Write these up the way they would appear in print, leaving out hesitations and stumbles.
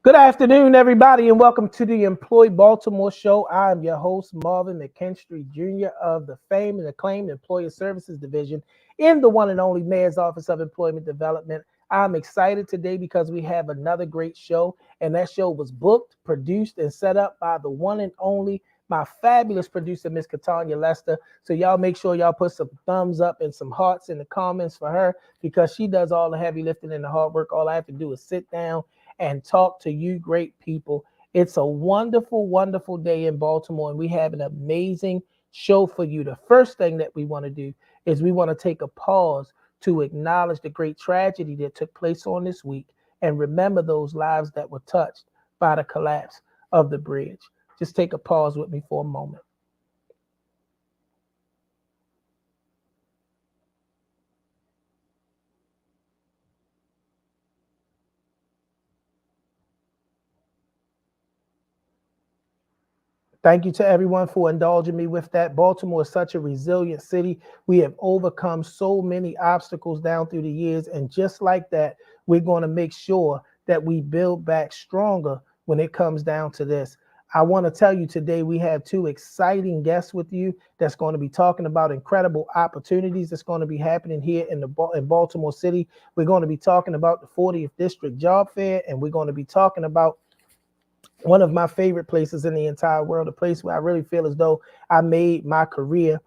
Good afternoon, everybody, and welcome to the Employ Baltimore Show. I am your host, Marvin McKinstry Jr. of the famed and acclaimed Employer Services Division in the one and only Mayor's Office of Employment Development. I'm excited today because we have another great show, and that show was booked, produced, and set up by the one and only my fabulous producer, Miss Katanya Lester. So y'all make sure y'all put some thumbs up and some hearts in the comments for her because she does all the heavy lifting and the hard work. All I have to do is sit down and talk to you great people. It's a wonderful, wonderful day in Baltimore, and we have an amazing show for you. The first thing that we want to do is we want to take a pause to acknowledge the great tragedy that took place on this week and remember those lives that were touched by the collapse of the bridge. Just take a pause with me for a moment. Thank you to everyone for indulging me with that. Baltimore is such a resilient city. We have overcome so many obstacles down through the years. And just like that, we're going to make sure that we build back stronger when it comes down to this. I want to tell you today we have two exciting guests with you that's going to be talking about incredible opportunities that's going to be happening here in Baltimore City. We're going to be talking about the 40th District Job Fair, and we're going to be talking about one of my favorite places in the entire world, a place where I really feel as though I made my career.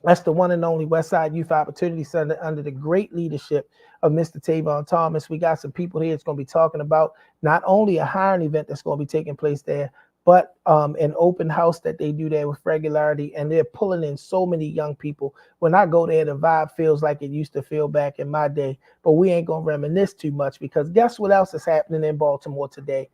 That's the one and only Westside Youth Opportunity Center under the great leadership of Mr. Tavon Thomas. We got some people here that's going to be talking about not only a hiring event that's going to be taking place there, but an open house that they do there with regularity, and they're pulling in so many young people. When I go there, the vibe feels like it used to feel back in my day, but we ain't going to reminisce too much because guess what else is happening in Baltimore today?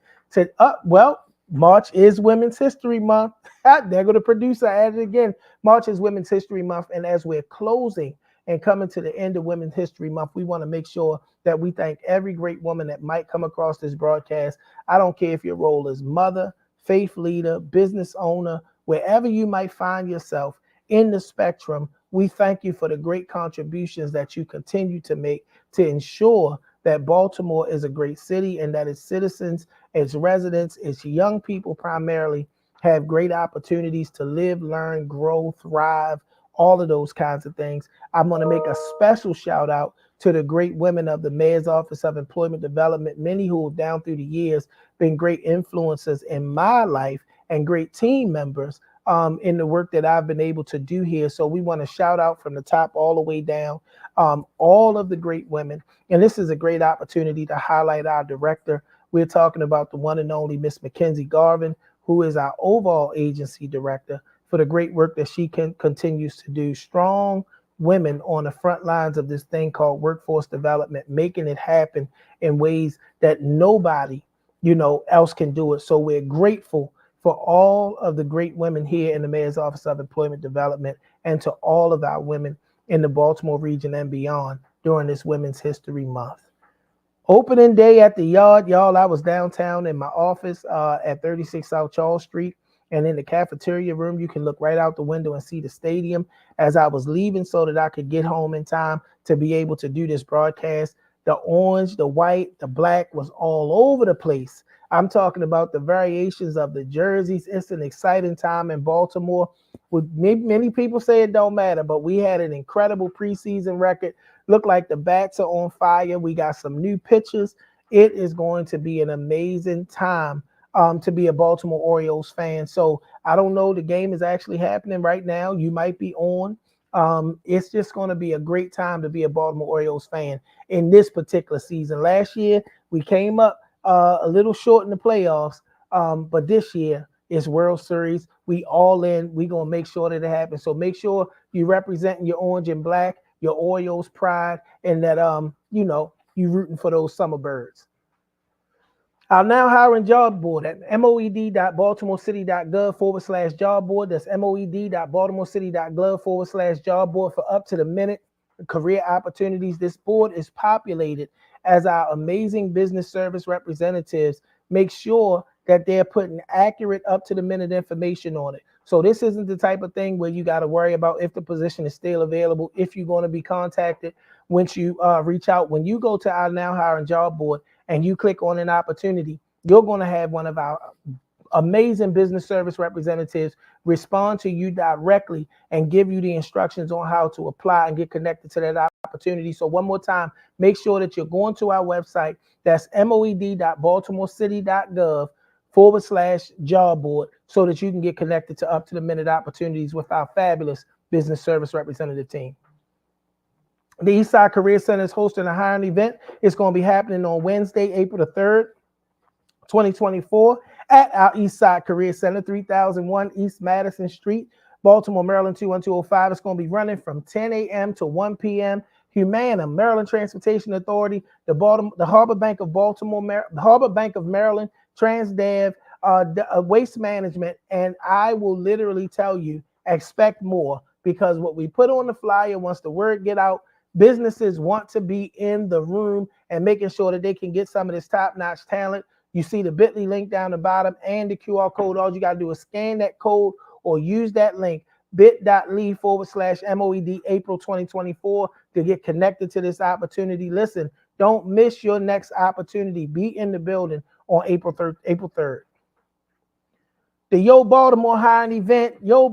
March is Women's History Month. There go the producer added again. March is Women's History Month, and as we're closing and coming to the end of Women's History Month, we want to make sure that we thank every great woman that might come across this broadcast. I don't care if your role is mother, faith leader, business owner, wherever you might find yourself in the spectrum, we thank you for the great contributions that you continue to make to ensure that Baltimore is a great city and that its citizens, its residents, its young people primarily have great opportunities to live, learn, grow, thrive, all of those kinds of things. I'm going to make a special shout out to the great women of the Mayor's Office of Employment Development, many who have down through the years been great influences in my life and great team members in the work that I've been able to do here. So we want to shout out from the top all the way down, all of the great women. And this is a great opportunity to highlight our director. We're talking about the one and only Miss Mackenzie Garvin, who is our overall agency director, for the great work that she continues to do. Strong women on the front lines of this thing called workforce development, making it happen in ways that nobody, else can do it. So we're grateful for all of the great women here in the Mayor's Office of Employment Development and to all of our women in the Baltimore region and beyond during this Women's History Month. Opening day at the Yard, y'all. I was downtown in my office at 36 South Charles Street, and in the cafeteria room, you can look right out the window and see the stadium as I was leaving so that I could get home in time to be able to do this broadcast. The orange, the white, the black was all over the place. I'm talking about the variations of the jerseys. It's an exciting time in Baltimore. Many people say it don't matter, but we had an incredible preseason record. Look like the bats are on fire. We got some new pitchers. It is going to be an amazing time to be a Baltimore Orioles fan. So I don't know. The game is actually happening right now. You might be on. It's just going to be a great time to be a Baltimore Orioles fan in this particular season. Last year, we came up a little short in the playoffs, but this year it's World Series. We all in. We're going to make sure that it happens. So make sure you representing your orange and black, your Orioles pride, and that, you rooting for those summer birds. Our now hiring job board at moed.baltimorecity.gov/job board. That's moed.baltimorecity.gov/job board for up to the minute career opportunities. This board is populated as our amazing business service representatives make sure that they're putting accurate up to the minute information on it. So this isn't the type of thing where you got to worry about if the position is still available, if you're going to be contacted once you reach out. When you go to our now hiring job board and you click on an opportunity, you're going to have one of our amazing business service representatives respond to you directly and give you the instructions on how to apply and get connected to that opportunity. So one more time, make sure that you're going to our website. That's moed.baltimorecity.gov/job board so that you can get connected to up to the minute opportunities with our fabulous business service representative team. The Eastside Career Center is hosting a hiring event. It's going to be happening on Wednesday, April the 3rd, 2024 at our Eastside Career Center, 3001 East Madison Street, Baltimore, Maryland 21205. It's going to be running from 10 a.m. to 1 p.m. Humana, Maryland Transportation Authority, the Harbor Bank of Baltimore, the Harbor Bank of Maryland, Transdev, Waste Management, and I will literally tell you, expect more because what we put on the flyer, once the word get out, businesses want to be in the room and making sure that they can get some of this top-notch talent. You see the bit.ly link down the bottom and the QR code. All you got to do is scan that code or use that link, bit.ly/MOED April 2024 to get connected to this opportunity. Listen, don't miss your next opportunity. Be in the building on April 3rd. The Yo Baltimore hiring event. Y'all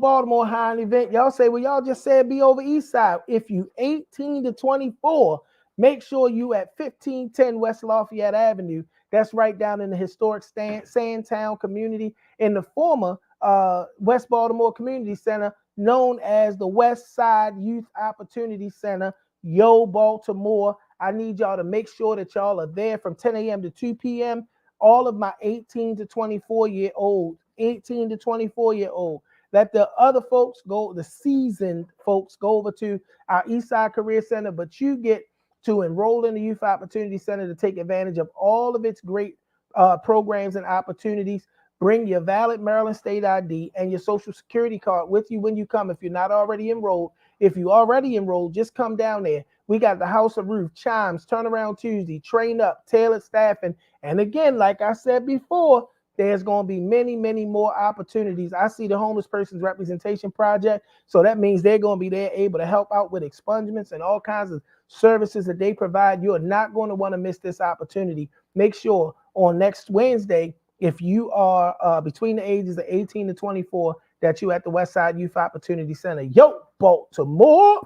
say, well, y'all just said be over East Side. If you 18 to 24, make sure you at 1510 West Lafayette Avenue. That's right down in the historic Sandtown community in the former West Baltimore Community Center, known as the West Side Youth Opportunity Center. Yo Baltimore. I need y'all to make sure that y'all are there from 10 a.m. to 2 p.m. All of my 18 to 24-year-old. Let the other folks go, the seasoned folks go over to our Eastside Career Center, but you get to enroll in the Youth Opportunity Center to take advantage of all of its great programs and opportunities. Bring your valid Maryland State ID and your Social Security card with you when you come if you're not already enrolled. If you already enrolled, just come down there. We got the House of Roof, Chimes, Turnaround Tuesday, Train Up, Tailored Staffing. And again, like I said before, there's going to be many, many more opportunities. I see the Homeless Persons Representation Project. So that means they're going to be there able to help out with expungements and all kinds of services that they provide. You are not going to want to miss this opportunity. Make sure on next Wednesday, if you are between the ages of 18 to 24, that you at the Westside Youth Opportunity Center. Yo, Baltimore.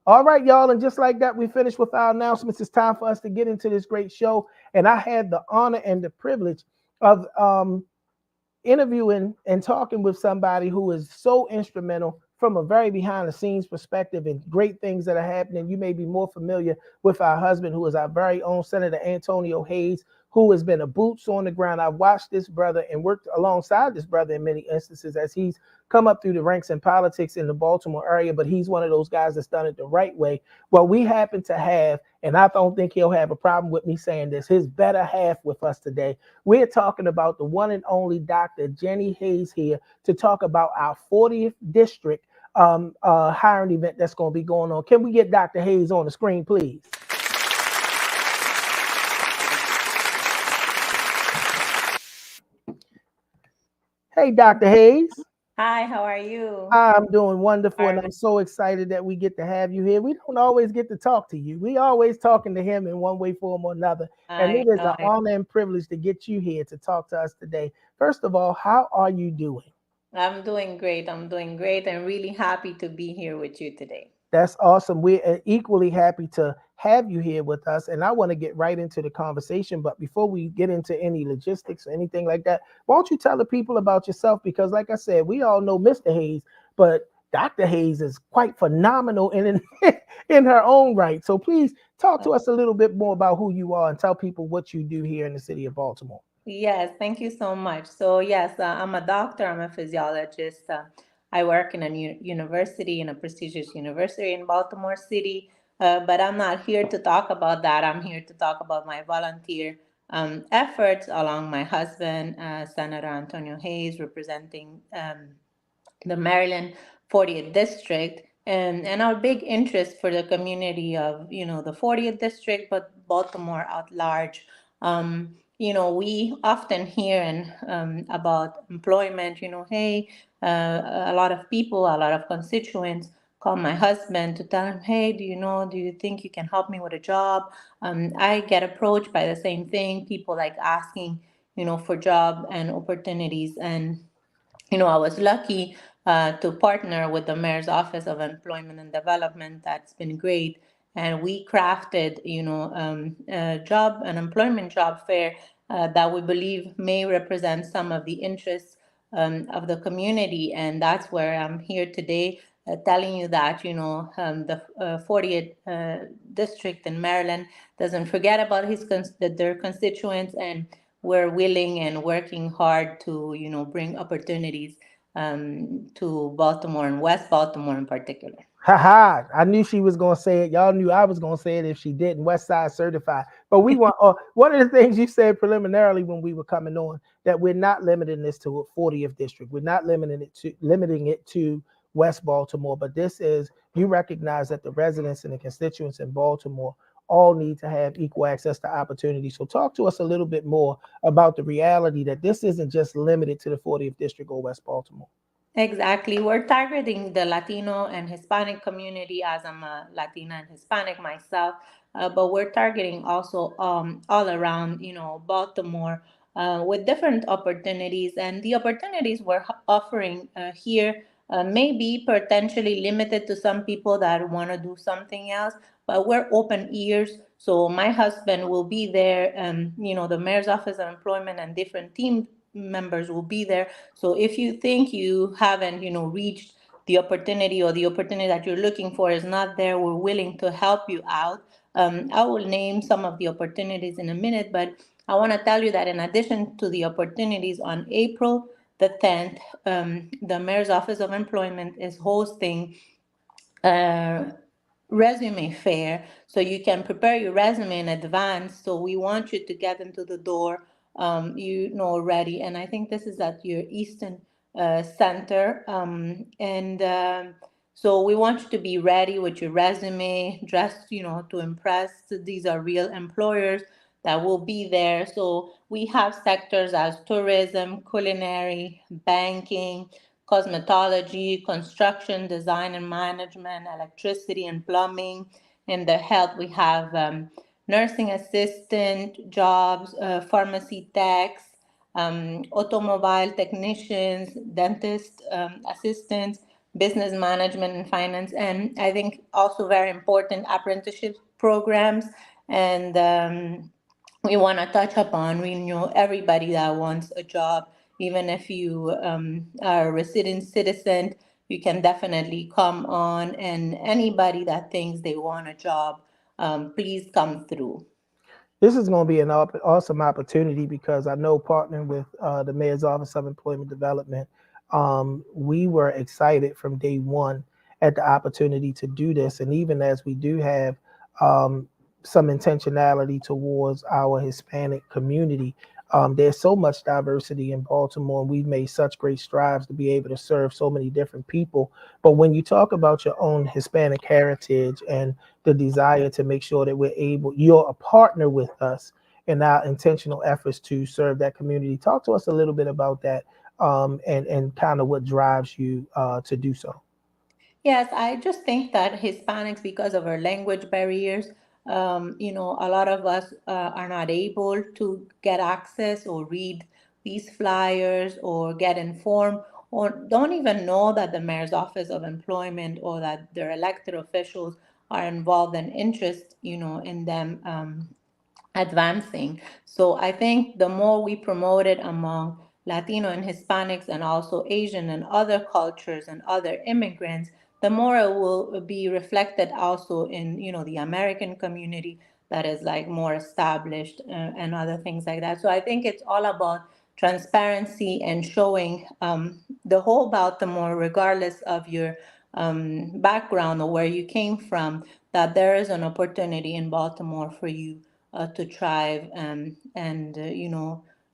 All right, y'all. And just like that, we finished with our announcements. It's time for us to get into this great show. And I had the honor and the privilege of interviewing and talking with somebody who is so instrumental from a very behind the scenes perspective and great things that are happening. You may be more familiar with our husband, who is our very own Senator Antonio Hayes, who has been a boots on the ground. I've watched this brother and worked alongside this brother in many instances as he's come up through the ranks in politics in the Baltimore area, but he's one of those guys that's done it the right way. Well, we happen to have, and I don't think he'll have a problem with me saying this, his better half with us today. We're talking about the one and only Dr. Jenny Hayes here to talk about our 40th district hiring event that's going to be going on. Can we get Dr. Hayes on the screen, please? Hey, Dr. Hayes. Hi, how are you? I'm doing wonderful, and I'm so excited that we get to have you here. We don't always get to talk to you. We always talking to him in one way, form, or another. And it is an honor and privilege to get you here to talk to us today. First of all, how are you doing? I'm doing great. I'm doing great. I'm really happy to be here with you today. That's awesome. We're equally happy to have you here with us. And I want to get right into the conversation. But before we get into any logistics or anything like that, why don't you tell the people about yourself? Because, like I said, we all know Mr. Hayes, but Dr. Hayes is quite phenomenal in her own right. So please talk to us a little bit more about who you are and tell people what you do here in the city of Baltimore. Yes, thank you so much. So, yes, I'm a doctor, I'm a physiologist. I work in a university, in a prestigious university in Baltimore City. But I'm not here to talk about that. I'm here to talk about my volunteer efforts along my husband, Senator Antonio Hayes, representing the Maryland 40th district, and our big interest for the community of the 40th district, but Baltimore at large. We often hear about employment. Hey, a lot of people, a lot of constituents call my husband to tell him, hey, do you think you can help me with a job? I get approached by the same thing. People like asking, for job and opportunities. And I was lucky to partner with the mayor's office of employment and development. That's been great. And we crafted, a job, an employment job fair that we believe may represent some of the interests of the community. And that's where I'm here today, telling you that, the 40th district in Maryland doesn't forget about their constituents, and we're willing and working hard to, bring opportunities to Baltimore and West Baltimore in particular. Ha ha! I knew she was gonna say it. Y'all knew I was gonna say it if she didn't. West Side certified. But we want. One of the things you said preliminarily when we were coming on, that we're not limiting this to a 40th district. We're not limiting it to West Baltimore. But this is, you recognize that the residents and the constituents in Baltimore all need to have equal access to opportunity. So talk to us a little bit more about the reality that this isn't just limited to the 40th district or West Baltimore. Exactly. We're targeting the Latino and Hispanic community, as I'm a Latina and Hispanic myself, but we're targeting also all around, Baltimore with different opportunities. And the opportunities we're offering here may be potentially limited to some people that want to do something else, but we're open ears. So my husband will be there, the mayor's office of employment and different team members will be there. So if you think you haven't, reached the opportunity, or the opportunity that you're looking for is not there, we're willing to help you out. I will name some of the opportunities in a minute, but I want to tell you that in addition to the opportunities, on April the 10th, the Mayor's Office of Employment is hosting uh, resume fair, so you can prepare your resume in advance. So we want you to get into the door, ready. And I think this is at your Eastern Center. And So we want you to be ready with your resume, dressed, to impress. These are real employers that will be there. So we have sectors as tourism, culinary, banking, cosmetology, construction, design and management, electricity and plumbing. In the health, we have nursing assistant jobs, pharmacy techs, automobile technicians, dentist assistants, business management and finance, and I think also very important apprenticeship programs. And we want to touch upon, we know everybody that wants a job, even if you are a resident citizen, you can definitely come on. And anybody that thinks they want a job, please come through. This is going to be an awesome opportunity because I know, partnering with the Mayor's Office of Employment Development, we were excited from day one at the opportunity to do this. And even as we do have um, some intentionality towards our Hispanic community, there's so much diversity in Baltimore, and we've made such great strides to be able to serve so many different people. But when you talk about your own Hispanic heritage and the desire to make sure that you're a partner with us in our intentional efforts to serve that community. Talk to us a little bit about that, and kind of what drives you to do so. Yes, I just think that Hispanics, because of our language barriers, a lot of us are not able to get access or read these flyers or get informed, or don't even know that the mayor's office of employment or that their elected officials are involved and interest, in them advancing. So I think the more we promote it among Latino and Hispanics, and also Asian and other cultures and other immigrants, the more it will be reflected also in, the American community that is like more established, and other things like that. So I think it's all about transparency and showing the whole Baltimore, regardless of your background or where you came from, that there is an opportunity in Baltimore for you to thrive, and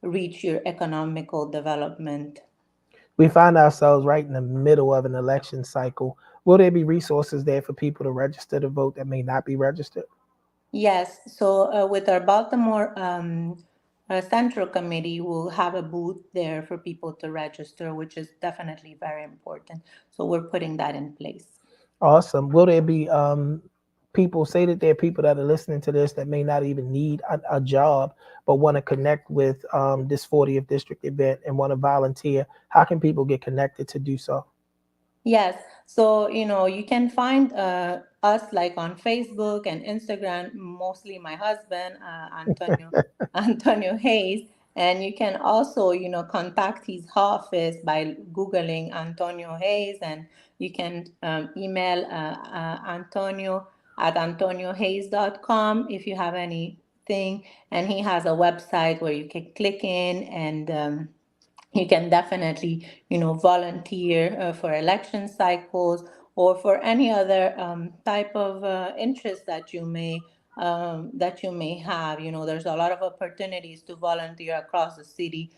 reach your economical development. We find ourselves right in the middle of an election cycle. Will there be resources there for people to register to vote that may not be registered? Yes, so with our Baltimore Central Committee, we'll have a booth there for people to register, which is definitely very important. So we're putting that in place. Awesome. Will there be people, say that there are people that are listening to this that may not even need a job, but want to connect with this 40th district event and want to volunteer, how can people get connected to do so? Yes. So, you can find us like on Facebook and Instagram, mostly my husband, Antonio, Antonio Hayes. And you can also, contact his office by Googling Antonio Hayes. And you can email Antonio at antoniohayes.com if you have anything. And he has a website where you can click in and you can definitely volunteer for election cycles or for any other type of interest that you may have. There's a lot of opportunities to volunteer across the city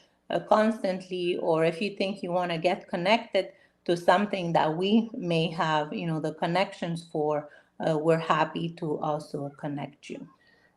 constantly, or if you think you want to get connected to something that we may have the connections for, we're happy to also connect you.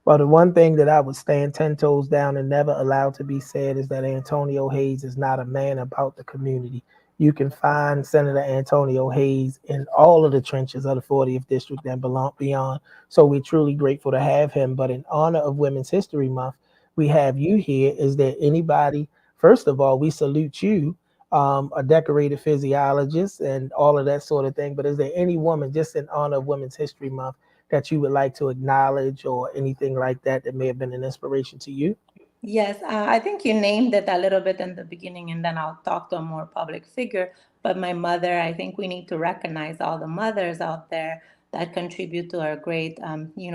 Well, the one thing that I would stand 10 toes down and never allow to be said is that Antonio Hayes is not a man about the community. You can find Senator Antonio Hayes in all of the trenches of the 40th district and beyond. So we're truly grateful to have him. But in honor of Women's History Month, we have you here. Is there anybody? First of all, we salute you, a decorated physiologist and all of that sort of thing. But is there any woman, just in honor of Women's History Month, that you would like to acknowledge or anything like that that may have been an inspiration to you? Yes, I think you named it a little bit in the beginning, and then I'll talk to a more public figure. But my mother, I think we need to recognize all the mothers out there that contribute to our great,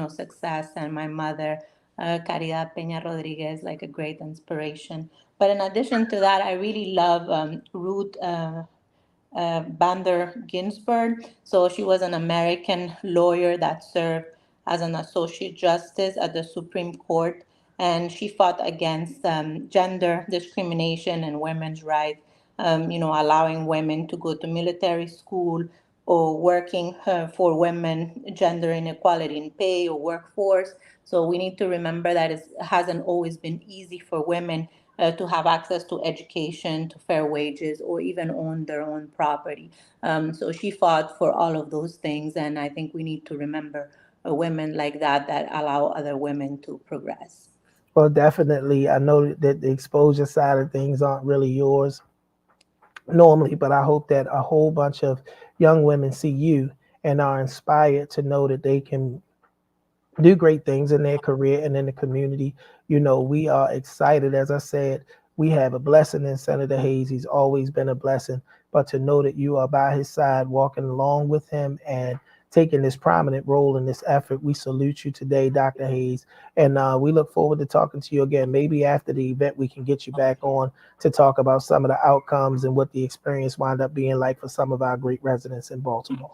success. And my mother, Caridad Peña Rodriguez, like a great inspiration. But in addition to that, I really love Ruth Bader Ginsburg. So she was an American lawyer that served as an associate justice at the Supreme Court, and she fought against gender discrimination and women's rights. Allowing women to go to military school or working for women, gender inequality in pay or workforce. So we need to remember that it hasn't always been easy for women to have access to education, to fair wages, or even own their own property. So she fought for all of those things, and I think we need to remember women like that allow other women to progress. Well, definitely. I know that the exposure side of things aren't really yours normally, but I hope that a whole bunch of young women see you and are inspired to know that they can do great things in their career and in the community. We are excited. As I said, we have a blessing in Senator Hayes. He's always been a blessing. But to know that you are by his side, walking along with him and taking this prominent role in this effort, we salute you today, Dr. Hayes. And we look forward to talking to you again. Maybe after the event, we can get you back on to talk about some of the outcomes and what the experience wound up being like for some of our great residents in Baltimore.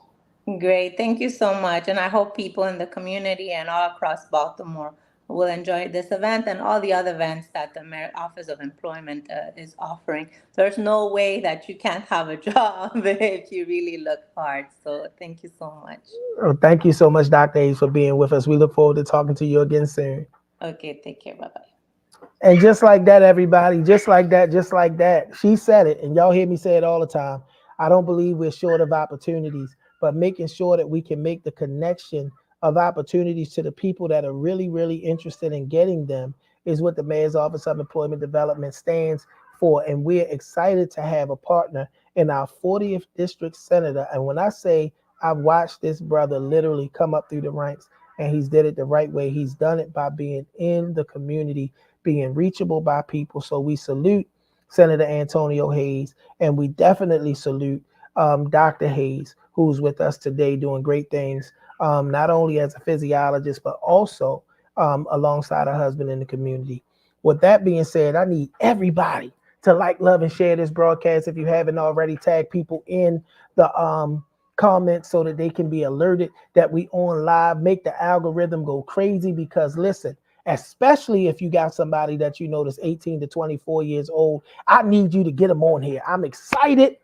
Great. Thank you so much. And I hope people in the community and all across Baltimore will enjoy this event and all the other events that the Office of Employment is offering. There's no way that you can't have a job if you really look hard. So thank you so much. Oh, thank you so much, Dr. Hayes, for being with us. We look forward to talking to you again soon. Okay, take care. Bye bye. And just like that, everybody, just like that, just like that. She said it, and y'all hear me say it all the time. I don't believe we're short of opportunities, but making sure that we can make the connection of opportunities to the people that are really, really interested in getting them is what the Mayor's Office of Employment Development stands for. And we're excited to have a partner in our 40th District Senator. And when I say I've watched this brother literally come up through the ranks, and he's did it the right way, he's done it by being in the community, being reachable by people. So we salute Senator Antonio Hayes, and we definitely salute Dr. Hayes, who's with us today doing great things, not only as a physiologist, but also alongside her husband in the community. With that being said, I need everybody to like, love, and share this broadcast. If you haven't already, tag people in the comments so that they can be alerted that we on live. Make the algorithm go crazy because listen, especially if you got somebody that you know that's 18 to 24 years old, I need you to get them on here. I'm excited.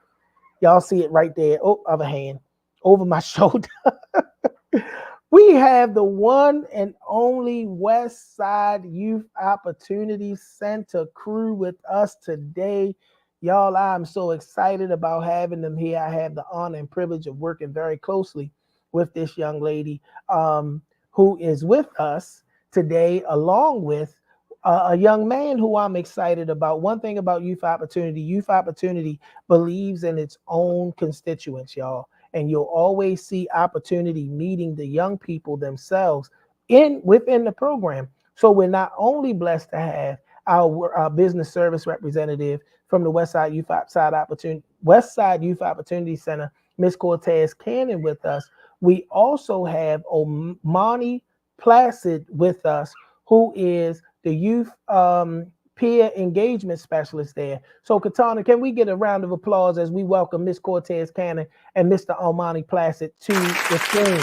Y'all see it right there. Oh, other hand over my shoulder. We have the one and only West Side Youth Opportunity Center crew with us today. Y'all, I'm so excited about having them here. I have the honor and privilege of working very closely with this young lady who is with us today, along with a young man who I'm excited about. One thing about Youth Opportunity believes in its own constituents, y'all. And you'll always see opportunity meeting the young people themselves in within the program. So we're not only blessed to have our business service representative from the West Side Youth Opportunity Center, Miss Cortez Cannon, with us. We also have Omani Placid with us, who is the youth peer engagement specialist there. So, Katana, can we get a round of applause as we welcome Miss Cortez Cannon and Mr. Omani Placid to the screen?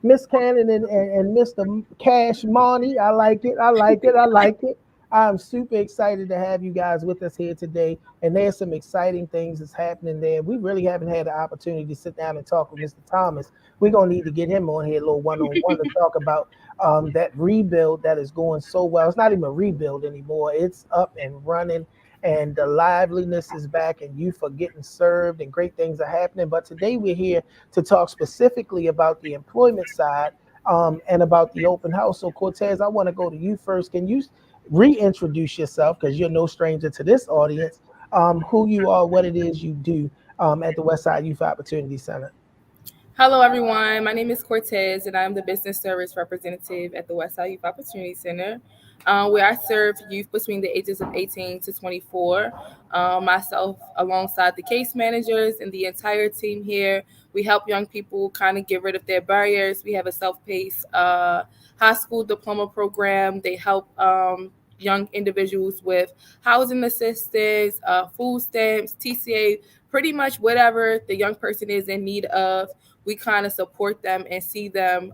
Miss Cannon and Mr. Cash Money. I like it. I like it. I like it. I'm super excited to have you guys with us here today. And there's some exciting things that's happening there. We really haven't had the opportunity to sit down and talk with Mr. Thomas. We're going to need to get him on here a little one on one to talk about that rebuild that is going so well. It's not even a rebuild anymore, it's up and running. And the liveliness is back, and youth are getting served, and great things are happening. But today we're here to talk specifically about the employment side and about the open house. So, Cortez, I want to go to you first. Can you reintroduce yourself, because you're no stranger to this audience, who you are, what it is you do at the Westside Youth Opportunity Center? Hello, everyone. My name is Cortez, and I'm the business service representative at the Westside Youth Opportunity Center, where I serve youth between the ages of 18 to 24. Myself, alongside the case managers and the entire team here, we help young people kind of get rid of their barriers. We have a self-paced high school diploma program. They help young individuals with housing assistance, food stamps, TCA, pretty much whatever the young person is in need of. We kind of support them and see them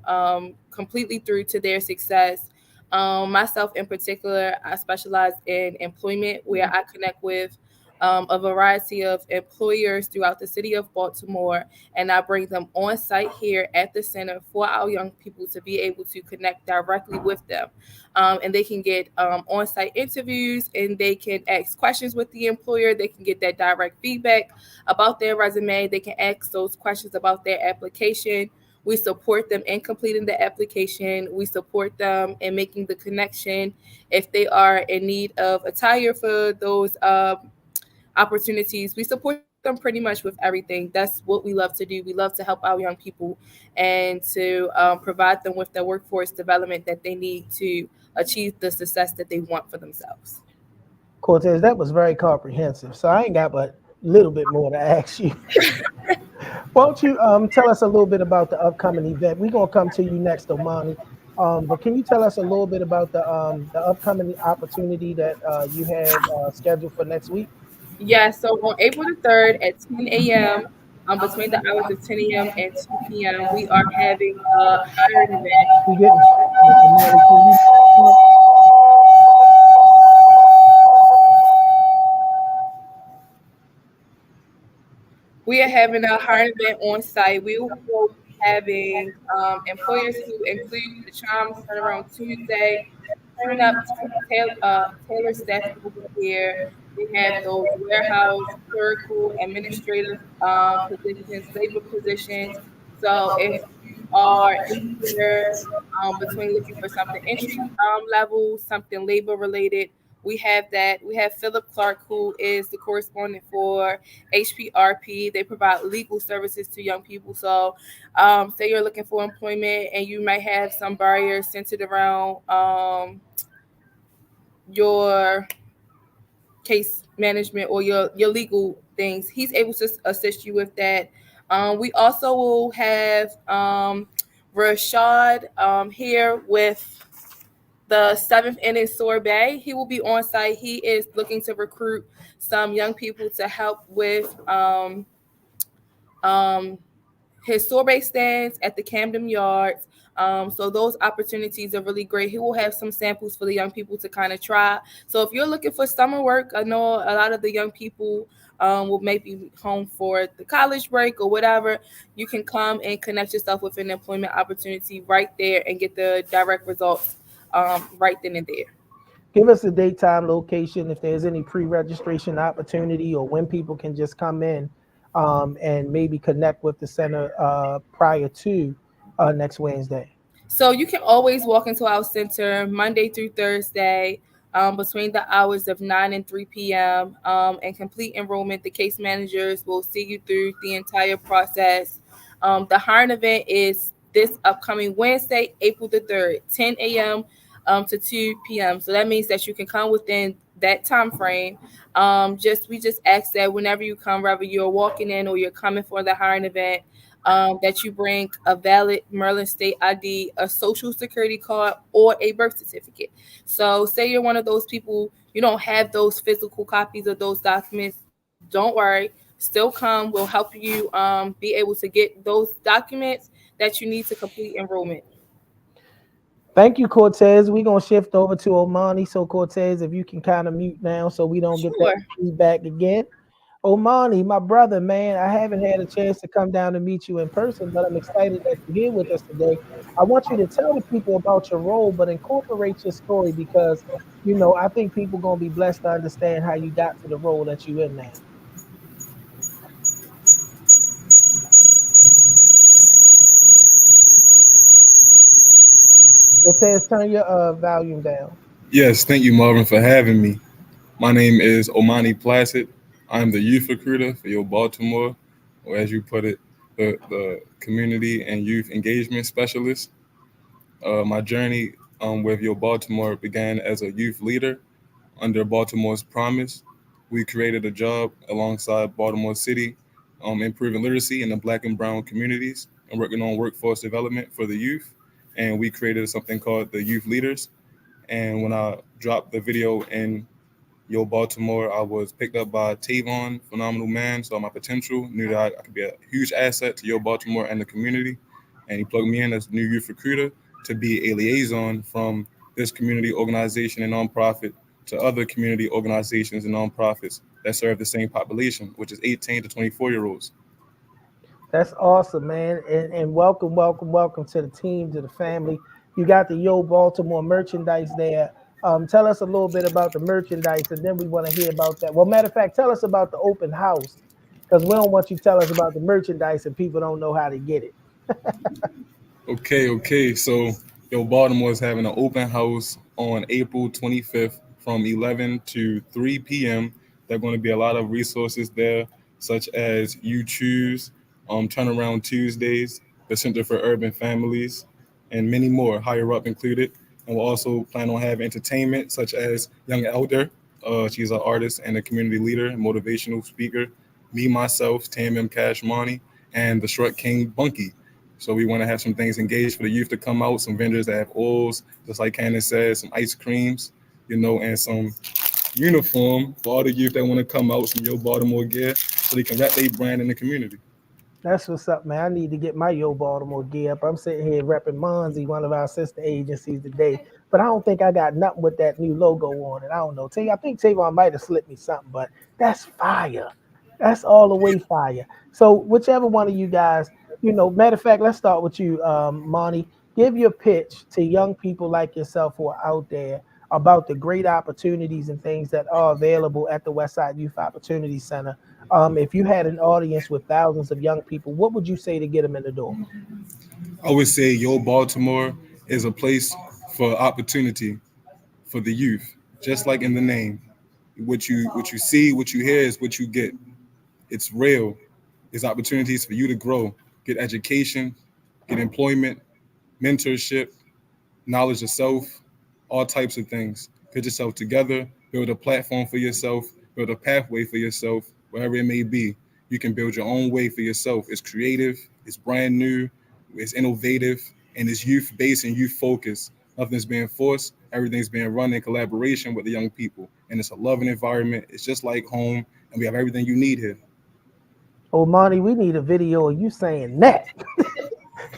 completely through to their success. Myself in particular, I specialize in employment, where I connect with a variety of employers throughout the city of Baltimore, and I bring them on site here at the center for our young people to be able to connect directly with them. And they can get on site interviews, and they can ask questions with the employer. They can get that direct feedback about their resume. They can ask those questions about their application. We support them in completing the application. We support them in making the connection if they are in need of attire for those opportunities. We support them pretty much with everything. That's what we love to do. We love to help our young people and to provide them with the workforce development that they need to achieve the success that they want for themselves. Cortez, that was very comprehensive. So I ain't got but a little bit more to ask you. Won't you tell us a little bit about the upcoming event? We're gonna come to you next, Omani. But can you tell us a little bit about the upcoming opportunity that you have scheduled for next week? Yeah, so on April the 3rd at 10 a.m., between the hours of 10 a.m. and 2 p.m., we are having a hiring event. We getting Omani, can you? We are having a hiring event on site. We will be having employers who include the Charms Turnaround Tuesday, Turn Up, Taylor staffing over here. We have those warehouse, clerical, administrative positions, labor positions. So if you are anywhere between looking for something entry level, something labor related, we have that. We have Philip Clark, who is the correspondent for HPRP. They provide legal services to young people. So, say you're looking for employment and you might have some barriers centered around your case management or your legal things. He's able to assist you with that. We also will have Rashad here with the seventh inning sorbet. He will be on site. He is looking to recruit some young people to help with um, his sorbet stands at the Camden Yards. So those opportunities are really great. He will have some samples for the young people to kind of try. So if you're looking for summer work, I know a lot of the young people will maybe home for the college break or whatever. You can come and connect yourself with an employment opportunity right there and get the direct results right then and there. Give us a date, time, location, if there's any pre-registration opportunity or when people can just come in and maybe connect with the center prior to next Wednesday. So you can always walk into our center Monday through Thursday between the hours of 9 and 3 p.m. And complete enrollment. The case managers will see you through the entire process. The hiring event is this upcoming Wednesday, April the 3rd, 10 a.m. To 2 p.m. So that means that you can come within that time frame. Just we just ask that whenever you come, whether you're walking in or you're coming for the hiring event, that you bring a valid Maryland State ID, a social security card, or a birth certificate. So, say you're one of those people, you don't have those physical copies of those documents, don't worry. Still come. We'll help you be able to get those documents that you need to complete enrollment. Thank you, Cortez. We're gonna shift over to Omani. So Cortez, if you can kind of mute now so we don't get that Sure. feedback again. Omani, my brother, man, I haven't had a chance to come down to meet you in person, but I'm excited that you're here with us today. I want you to tell the people about your role, but incorporate your story because, I think people gonna be blessed to understand how you got to the role that you in now. Cortez, turn your volume down. Yes, thank you, Marvin, for having me. My name is Omani Placid. I'm the youth recruiter for your Baltimore, or as you put it, the community and youth engagement specialist. My journey with your Baltimore began as a youth leader under Baltimore's Promise. We created a job alongside Baltimore City, improving literacy in the Black and Brown communities and working on workforce development for the youth. And we created something called the Youth Leaders. And when I dropped the video in Yo Baltimore, I was picked up by Tavon, phenomenal man, saw my potential, knew that I could be a huge asset to Yo Baltimore and the community. And he plugged me in as new youth recruiter to be a liaison from this community organization and nonprofit to other community organizations and nonprofits that serve the same population, which is 18 to 24-year-olds. That's awesome, man. And welcome, welcome, welcome to the team, to the family. You got the Yo Baltimore merchandise there. Tell us a little bit about the merchandise, and then we want to hear about that. Well, matter of fact, tell us about the open house because we don't want you to tell us about the merchandise and people don't know how to get it. Okay. So, Yo, Baltimore is having an open house on April 25th from 11 to 3 p.m. There are going to be a lot of resources there, such as You Choose, Turnaround Tuesdays, the Center for Urban Families, and many more, higher up included. And we'll also plan on having entertainment, such as Young Elder. She's an artist and a community leader and motivational speaker. Me, myself, Tam M. Cashmani, and the Short King Bunky. So we want to have some things engaged for the youth to come out, some vendors that have oils, just like Candace said, some ice creams, and some uniform for all the youth that want to come out, some Yo Baltimore gear, so they can rep their brand in the community. That's what's up, man. I need to get my Yo Baltimore gear up. I'm sitting here repping Monzi, one of our sister agencies today, but I don't think I got nothing with that new logo on it. I don't know. I think Tavon might have slipped me something, but that's fire. That's all the way fire. So whichever one of you guys, matter of fact, let's start with you, Monty. Give your pitch to young people like yourself who are out there about the great opportunities and things that are available at the Westside Youth Opportunity Center. If you had an audience with thousands of young people, what would you say to get them in the door? I would say Yo Baltimore is a place for opportunity for the youth, just like in the name. What you see, what you hear is what you get. It's real. It's opportunities for you to grow, get education, get employment, mentorship, knowledge of self, all types of things. Put yourself together, build a platform for yourself, build a pathway for yourself, wherever it may be. You can build your own way for yourself. It's creative, it's brand new, it's innovative, and it's youth based and youth focused. Nothing's being forced, everything's being run in collaboration with the young people. And it's a loving environment. It's just like home, and we have everything you need here. Oh, Monty, we need a video of you saying that.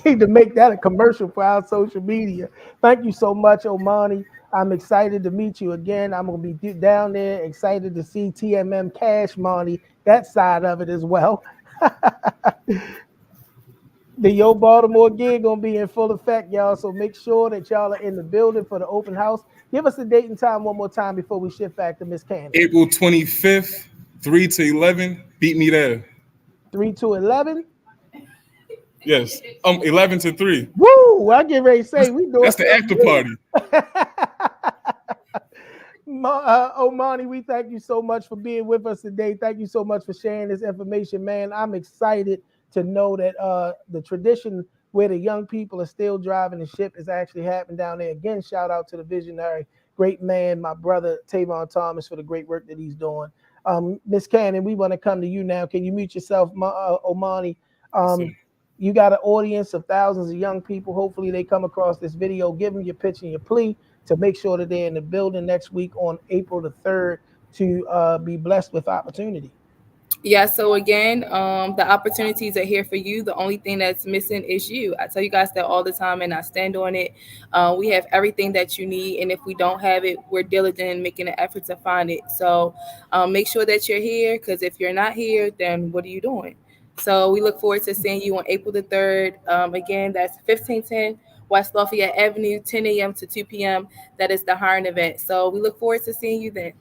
Need to make that a commercial for our social media. Thank you so much, Omani. I'm excited to meet you again. I'm gonna be down there, excited to see TMM Cash Money, that side of it as well. The Yo Baltimore gig gonna be in full effect, y'all. So make sure that y'all are in the building for the open house. Give us the date and time one more time before we shift back to Miss Cannon. April 25th, 3 to 11. Beat me there. 3 to 11. Yes. 11 to 3. Woo! I get ready to say we doing That's the after party. something. Omani, we thank you so much for being with us today. Thank you so much for sharing this information, man. I'm excited to know that the tradition where the young people are still driving the ship is actually happening down there. Again, shout out to the visionary, great man, my brother Tavon Thomas, for the great work that he's doing. Miss Cannon, we want to come to you now. Can you mute yourself, Omani? Yes, sir. You got an audience of thousands of young people. Hopefully, they come across this video. Give them your pitch and your plea to make sure that they're in the building next week on April the 3rd to be blessed with opportunity. Yeah, so again, the opportunities are here for you. The only thing that's missing is you. I tell you guys that all the time, and I stand on it. We have everything that you need, and if we don't have it, we're diligent in making an effort to find it. So make sure that you're here, because if you're not here, then what are you doing? So we look forward to seeing you on April the 3rd. Again, that's 1510 West Lafayette Avenue, 10 a.m. to 2 p.m. That is the hiring event. So we look forward to seeing you then.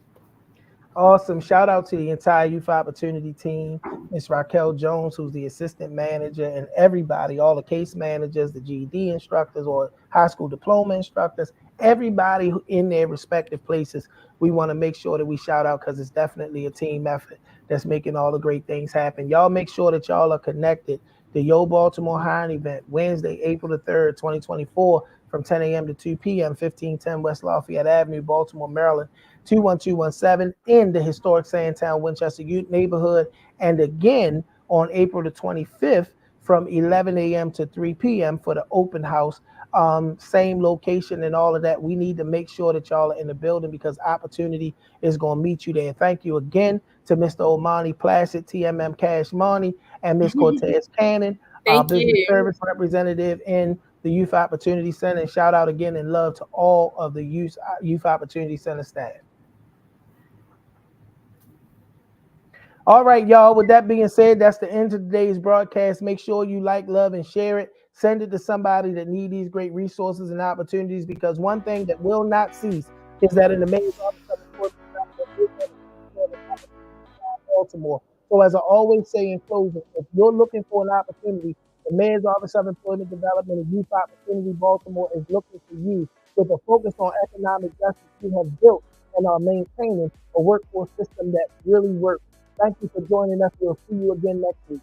Awesome. Shout out to the entire Youth Opportunity team, Miss Raquel Jones, who's the assistant manager, and everybody, all the case managers, the GED instructors, or high school diploma instructors, everybody in their respective places. We want to make sure that we shout out because it's definitely a team effort that's making all the great things happen. Y'all make sure that y'all are connected. The Yo Baltimore Hiring Event, Wednesday, April the 3rd, 2024, from 10 a.m. to 2 p.m., 1510 West Lafayette Avenue, Baltimore, Maryland. 21217 in the historic Sandtown Winchester Youth neighborhood. And again on April the 25th from 11 a.m. to 3 p.m. for the open house. Same location and all of that. We need to make sure that y'all are in the building because opportunity is going to meet you there. Thank you again to Mr. Omani Placid, TMM Cash Money, and Miss Cortez Cannon, our Thank business you. service representative in the Youth Opportunity Center. And shout out again and love to all of the Youth Opportunity Center staff. All right, y'all. With that being said, that's the end of today's broadcast. Make sure you like, love, and share it. Send it to somebody that need these great resources and opportunities because one thing that will not cease is that in the mayor's office of employment Baltimore. So as I always say in closing, if you're looking for an opportunity, the mayor's office of employment development and youth opportunity Baltimore is looking for you with a focus on economic justice. We have built and are maintaining a workforce system that really works. Thank you for joining us. We'll see you again next week.